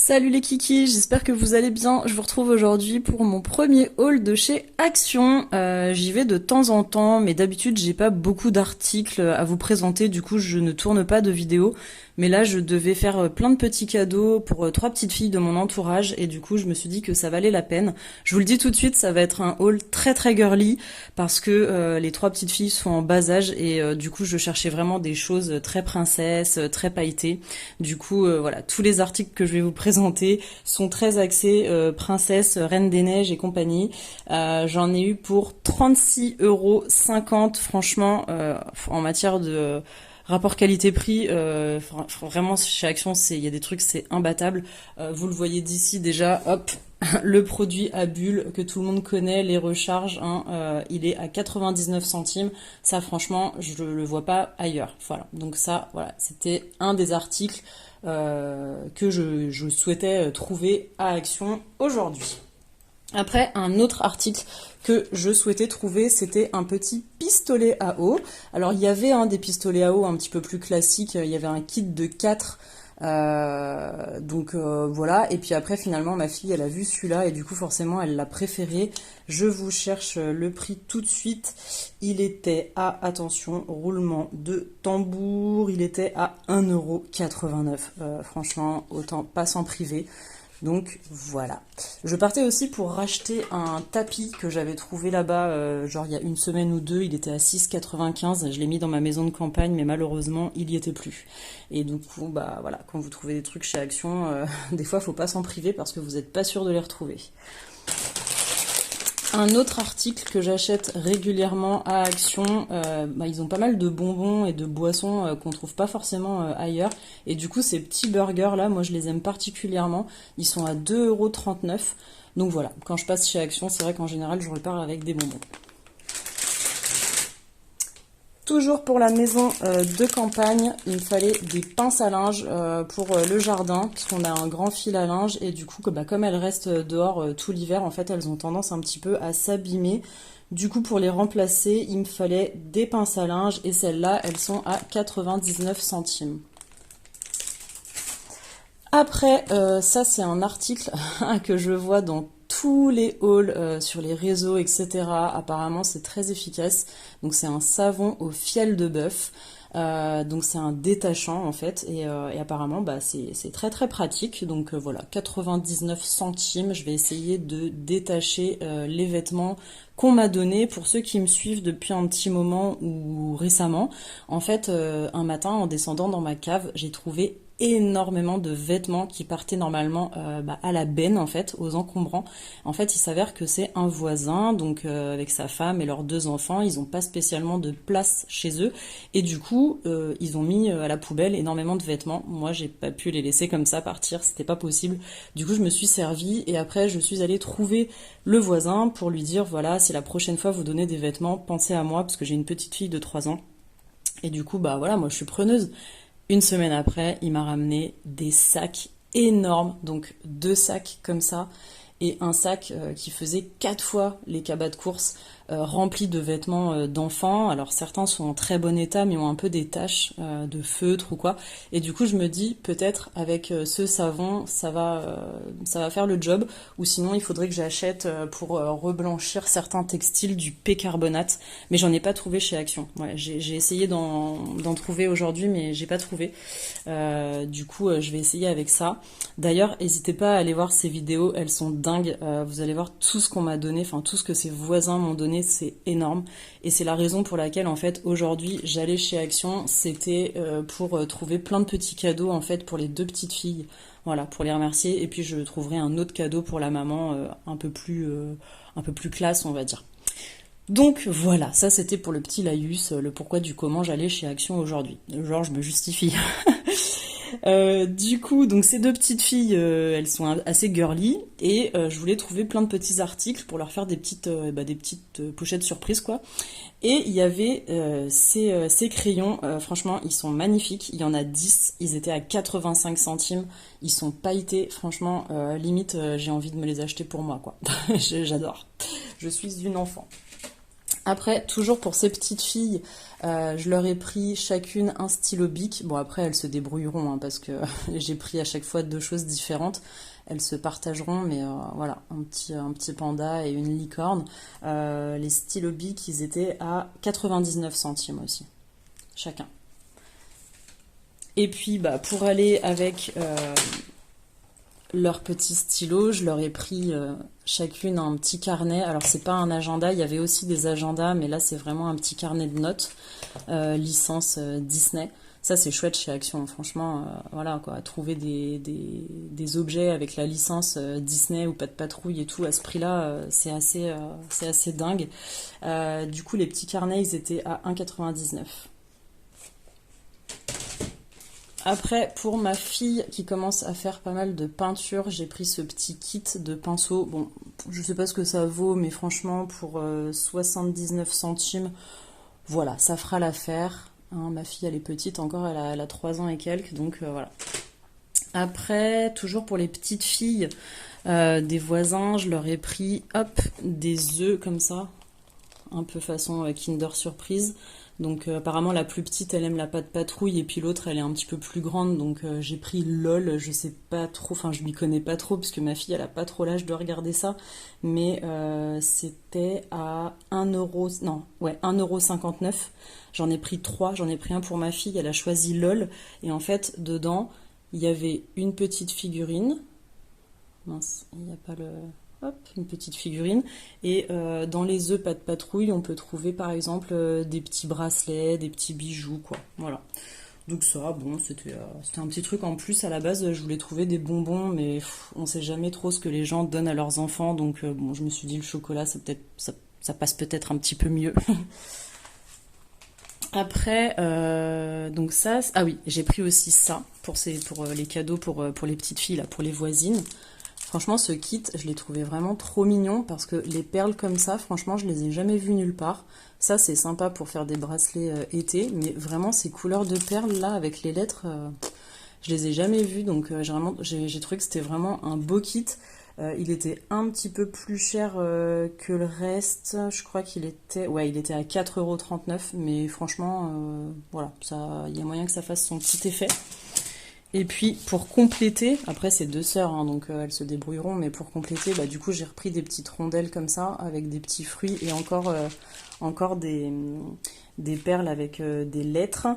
Salut les kikis, j'espère que vous allez bien. Je vous retrouve aujourd'hui pour mon premier haul de chez Action. J'y vais de temps en temps, mais d'habitude j'ai pas beaucoup d'articles à vous présenter, du coup je ne tourne pas de vidéos. Mais là je devais faire plein de petits cadeaux pour trois petites filles de mon entourage et du coup je me suis dit que ça valait la peine. Je vous le dis tout de suite, ça va être un haul très très girly parce que les trois petites filles sont en bas âge et du coup je cherchais vraiment des choses très princesses, très pailletées. Du coup voilà, tous les articles que je vais vous présenter sont très axés princesse, reine des neiges et compagnie. J'en ai eu pour 36,50 €. Franchement, en matière de rapport qualité-prix, vraiment chez Action, il y a des trucs, c'est imbattable. Vous le voyez d'ici déjà, hop, le produit à bulles que tout le monde connaît, les recharges, hein, il est à 99 centimes. Ça, franchement, je le vois pas ailleurs. Voilà. Donc ça, voilà, c'était un des articles que je souhaitais trouver à Action aujourd'hui. Après, un autre article que je souhaitais trouver, c'était un petit pistolet à eau. Alors, il y avait des pistolets à eau un petit peu plus classiques. Il y avait un kit de 4. Voilà. Et puis après, finalement, ma fille, elle a vu celui-là et du coup, forcément, elle l'a préféré. Je vous cherche le prix tout de suite. Il était à, attention, roulement de tambour, il était à 1,89 €. Franchement, autant pas s'en priver. Donc voilà. Je partais aussi pour racheter un tapis que j'avais trouvé là-bas, genre il y a une semaine ou deux, il était à 6,95 €. Je l'ai mis dans ma maison de campagne, mais malheureusement, il y était plus. Et du coup, bah voilà, quand vous trouvez des trucs chez Action, des fois, faut pas s'en priver parce que vous n'êtes pas sûr de les retrouver. Un autre article que j'achète régulièrement à Action, ils ont pas mal de bonbons et de boissons qu'on trouve pas forcément ailleurs. Et du coup, ces petits burgers là, moi je les aime particulièrement. Ils sont à 2,39 €. Donc voilà, quand je passe chez Action, c'est vrai qu'en général, je repars avec des bonbons. Toujours pour la maison de campagne, il me fallait des pinces à linge pour le jardin, puisqu'on a un grand fil à linge, et du coup, comme elles restent dehors tout l'hiver, en fait, elles ont tendance un petit peu à s'abîmer. Du coup, pour les remplacer, il me fallait des pinces à linge, et celles-là, elles sont à 99 centimes. Après, ça c'est un article que je vois dans tous les hauls sur les réseaux, etc. Apparemment, c'est très efficace. Donc, c'est un savon au fiel de bœuf. Donc, c'est un détachant en fait. Et apparemment, c'est très très pratique. Donc, voilà, 99 centimes. Je vais essayer de détacher les vêtements qu'on m'a donné. Pour ceux qui me suivent depuis un petit moment ou récemment, en fait, un matin, en descendant dans ma cave, j'ai trouvé énormément de vêtements qui partaient normalement à la benne en fait, aux encombrants. En fait, il s'avère que c'est un voisin, donc avec sa femme et leurs deux enfants, ils n'ont pas spécialement de place chez eux et du coup ils ont mis à la poubelle énormément de vêtements. Moi, j'ai pas pu les laisser comme ça partir, c'était pas possible. Du coup, je me suis servie et après je suis allée trouver le voisin pour lui dire voilà, si la prochaine fois vous donnez des vêtements, pensez à moi parce que j'ai une petite fille de 3 ans. Et du coup, bah voilà, moi je suis preneuse. Une semaine après, il m'a ramené des sacs énormes, donc 2 sacs comme ça, et un sac qui faisait 4 fois les cabas de course, remplis de vêtements d'enfants. Alors certains sont en très bon état, mais ont un peu des taches de feutre ou quoi. Et du coup, je me dis, peut-être avec ce savon, ça va faire le job. Ou sinon, il faudrait que j'achète pour reblanchir certains textiles du P-carbonate. Mais j'en ai pas trouvé chez Action. Ouais, j'ai essayé d'en trouver aujourd'hui, mais j'ai pas trouvé. Du coup, je vais essayer avec ça. D'ailleurs, n'hésitez pas à aller voir ces vidéos, elles sont dingues. Vous allez voir tout ce qu'on m'a donné, enfin tout ce que ces voisins m'ont donné, c'est énorme. Et c'est la raison pour laquelle, en fait, aujourd'hui, j'allais chez Action. C'était pour trouver plein de petits cadeaux, en fait, pour les deux petites filles. Voilà, pour les remercier. Et puis, je trouverai un autre cadeau pour la maman, un peu plus classe, on va dire. Donc voilà, ça c'était pour le petit laïus, le pourquoi du comment j'allais chez Action aujourd'hui. Genre je me justifie. Du coup, donc ces deux petites filles, elles sont assez girly et je voulais trouver plein de petits articles pour leur faire des petites pochettes surprises quoi. Et il y avait ces crayons, franchement ils sont magnifiques, il y en a 10, ils étaient à 85 centimes, ils sont pailletés, franchement limite j'ai envie de me les acheter pour moi quoi. J'adore, je suis une enfant. Après, toujours pour ces petites filles, je leur ai pris chacune un stylo Bic. Bon, après, elles se débrouilleront, hein, parce que j'ai pris à chaque fois deux choses différentes. Elles se partageront, mais voilà, un petit panda et une licorne. Les stylos Bic, ils étaient à 99 centimes aussi, chacun. Et puis, bah, pour aller avec leurs petits stylos, je leur ai pris chacune un petit carnet. Alors c'est pas un agenda, il y avait aussi des agendas, mais là c'est vraiment un petit carnet de notes, licence Disney. Ça c'est chouette chez Action, franchement, voilà quoi, trouver des objets avec la licence Disney ou Pas de Patrouille et tout à ce prix-là, c'est assez dingue. Du coup les petits carnets ils étaient à 1,99. Après, pour ma fille qui commence à faire pas mal de peinture, j'ai pris ce petit kit de pinceaux. Bon, je sais pas ce que ça vaut, mais franchement, pour 79 centimes, voilà, ça fera l'affaire. Hein, ma fille, elle est petite encore, elle a 3 ans et quelques, donc voilà. Après, toujours pour les petites filles des voisins, je leur ai pris, hop, des œufs comme ça, un peu façon Kinder Surprise. Donc apparemment la plus petite elle aime la pâte patrouille et puis l'autre elle est un petit peu plus grande donc j'ai pris LOL, je sais pas trop, enfin je m'y connais pas trop parce que ma fille elle a pas trop l'âge de regarder ça, mais c'était à 1 euro, non ouais 1,59 €. J'en ai pris 3, j'en ai pris un pour ma fille, elle a choisi LOL et en fait dedans il y avait une petite figurine, mince il n'y a pas le... Hop, une petite figurine. Et dans les œufs pas de patrouille, on peut trouver par exemple des petits bracelets, des petits bijoux, quoi. Voilà. Donc ça, bon, c'était un petit truc en plus. À la base, je voulais trouver des bonbons, mais on sait jamais trop ce que les gens donnent à leurs enfants. Donc bon, je me suis dit le chocolat, ça passe peut-être un petit peu mieux. Après, donc ça, ah oui, j'ai pris aussi ça pour les cadeaux pour les petites filles là, pour les voisines. Franchement, ce kit, je l'ai trouvé vraiment trop mignon parce que les perles comme ça, franchement, je les ai jamais vues nulle part. Ça, c'est sympa pour faire des bracelets été, mais vraiment, ces couleurs de perles là, avec les lettres, je les ai jamais vues. Donc, j'ai trouvé que c'était vraiment un beau kit. Il était un petit peu plus cher que le reste. Je crois il était à 4,39 €. Mais franchement, voilà, il y a moyen que ça fasse son petit effet. Et puis pour compléter, après c'est deux sœurs, hein, donc elles se débrouilleront, mais pour compléter, bah, du coup j'ai repris des petites rondelles comme ça, avec des petits fruits et encore des perles avec des lettres.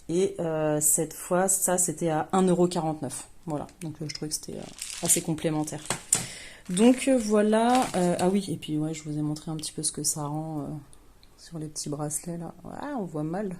Et cette fois, ça c'était à 1,49 €. Voilà, donc je trouvais que c'était assez complémentaire. Donc voilà, ah oui, et puis ouais, je vous ai montré un petit peu ce que ça rend sur les petits bracelets là. Ouais, on voit mal.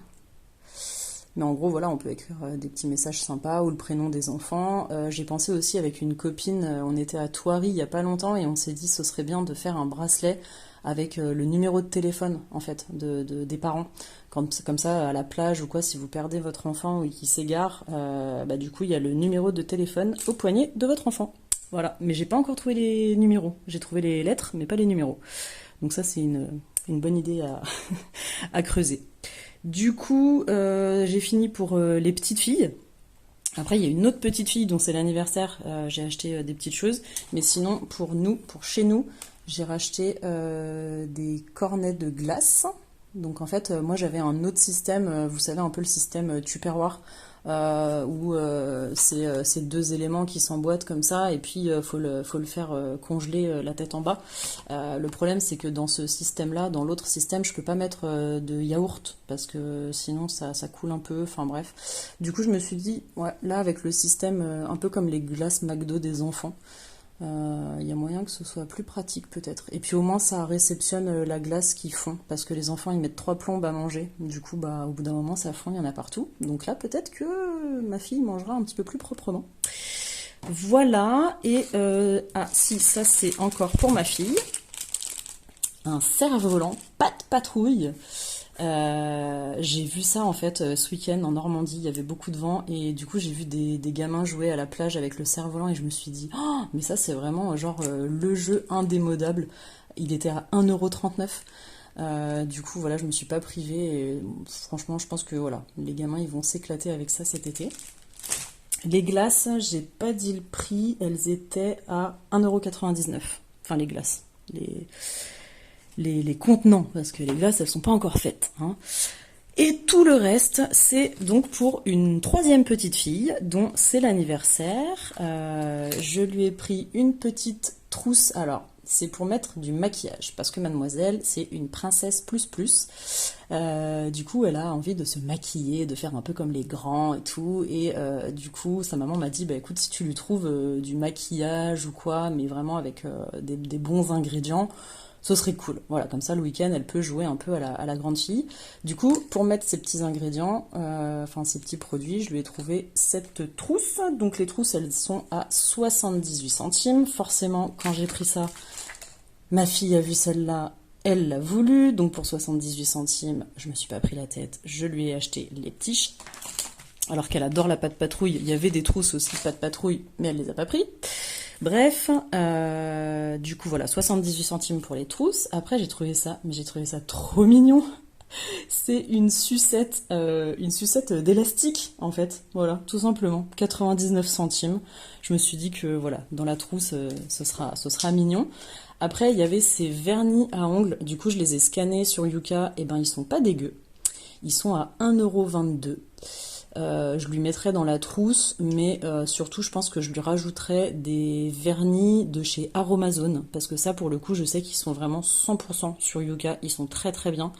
Mais en gros, voilà, on peut écrire des petits messages sympas ou le prénom des enfants. J'ai pensé aussi avec une copine, on était à Thoiry il y a pas longtemps et on s'est dit ce serait bien de faire un bracelet avec le numéro de téléphone en fait des parents. Comme ça, à la plage ou quoi, si vous perdez votre enfant ou qu'il s'égare, bah, du coup, il y a le numéro de téléphone au poignet de votre enfant. Voilà, mais j'ai pas encore trouvé les numéros. J'ai trouvé les lettres, mais pas les numéros. Donc ça, c'est une bonne idée à creuser. Du coup, j'ai fini pour les petites filles. Après, il y a une autre petite fille dont c'est l'anniversaire. J'ai acheté des petites choses. Mais sinon, pour chez nous, j'ai racheté des cornets de glace. Donc en fait, moi j'avais un autre système, vous savez un peu le système Tupperware, où c'est deux éléments qui s'emboîtent comme ça et puis faut le faire congeler la tête en bas. Le problème c'est que dans ce système-là, dans l'autre système, je peux pas mettre de yaourt parce que sinon ça coule un peu, enfin bref. Du coup je me suis dit, ouais, là avec le système un peu comme les glaces McDo des enfants, y a moyen que ce soit plus pratique peut-être. Et puis au moins ça réceptionne la glace qu'ils font, parce que les enfants ils mettent 3 plombes à manger. Du coup bah au bout d'un moment ça fond, il y en a partout. Donc là peut-être que ma fille mangera un petit peu plus proprement. Voilà, et ah si, ça c'est encore pour ma fille. Un cerf-volant, pas de patrouille. J'ai vu ça en fait ce week-end en Normandie, il y avait beaucoup de vent et du coup j'ai vu des gamins jouer à la plage avec le cerf-volant et je me suis dit oh, mais ça c'est vraiment genre le jeu indémodable. Il était à 1,39 €. Du coup voilà, je me suis pas privée et franchement je pense que voilà, les gamins ils vont s'éclater avec ça cet été. Les glaces, j'ai pas dit le prix, elles étaient à 1,99 €. Enfin les glaces, les contenants, parce que les glaces, elles sont pas encore faites, hein. Et tout le reste, c'est donc pour une troisième petite fille, dont c'est l'anniversaire. Je lui ai pris une petite trousse. Alors, c'est pour mettre du maquillage, parce que mademoiselle, c'est une princesse plus plus. Du coup, elle a envie de se maquiller, de faire un peu comme les grands et tout. Et du coup, sa maman m'a dit, bah écoute, si tu lui trouves du maquillage ou quoi, mais vraiment avec des bons ingrédients, ce serait cool. Voilà, comme ça, le week-end, elle peut jouer un peu à la grande fille. Du coup, pour mettre ces petits ingrédients, enfin ces petits produits, je lui ai trouvé cette trousse. Donc les trousses, elles sont à 78 centimes. Forcément, quand j'ai pris ça, ma fille a vu celle-là, elle l'a voulu. Donc pour 78 centimes, je me suis pas pris la tête. Je lui ai acheté les petits. Alors qu'elle adore la pâte patrouille. Il y avait des trousses aussi de pâte patrouille, mais elle les a pas pris. Bref, du coup voilà, 78 centimes pour les trousses. Après j'ai trouvé ça, mais j'ai trouvé ça trop mignon. C'est une sucette d'élastique en fait, voilà, tout simplement, 99 centimes. Je me suis dit que voilà, dans la trousse, ce sera mignon. Après il y avait ces vernis à ongles, du coup je les ai scannés sur Yuka, et ben ils sont pas dégueux. Ils sont à 1,22 €. Je lui mettrai dans la trousse, mais surtout je pense que je lui rajouterai des vernis de chez Aromazone, parce que ça pour le coup je sais qu'ils sont vraiment 100% sur Yuka, ils sont très très bien.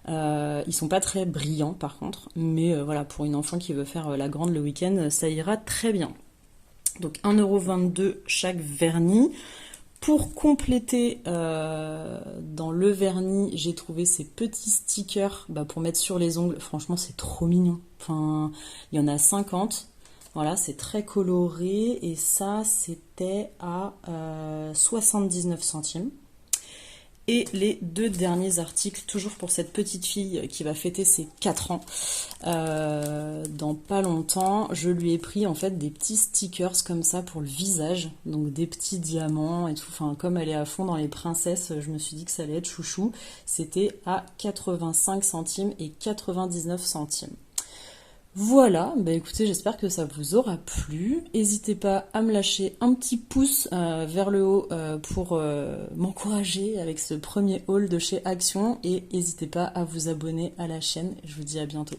Ils sont pas très brillants par contre, mais voilà, pour une enfant qui veut faire la grande le week-end, ça ira très bien. Donc 1,22 € chaque vernis. Pour compléter, dans le vernis, j'ai trouvé ces petits stickers pour mettre sur les ongles. Franchement, c'est trop mignon. Enfin, il y en a 50. Voilà, c'est très coloré. Et ça, c'était à 79 centimes. Et les deux derniers articles, toujours pour cette petite fille qui va fêter ses 4 ans dans pas longtemps, je lui ai pris en fait des petits stickers comme ça pour le visage, donc des petits diamants et tout. Enfin, comme elle est à fond dans les princesses, je me suis dit que ça allait être chouchou. C'était à 85 centimes et 99 centimes. Voilà, bah écoutez, j'espère que ça vous aura plu. N'hésitez pas à me lâcher un petit pouce vers le haut pour m'encourager avec ce premier haul de chez Action, et n'hésitez pas à vous abonner à la chaîne. Je vous dis à bientôt.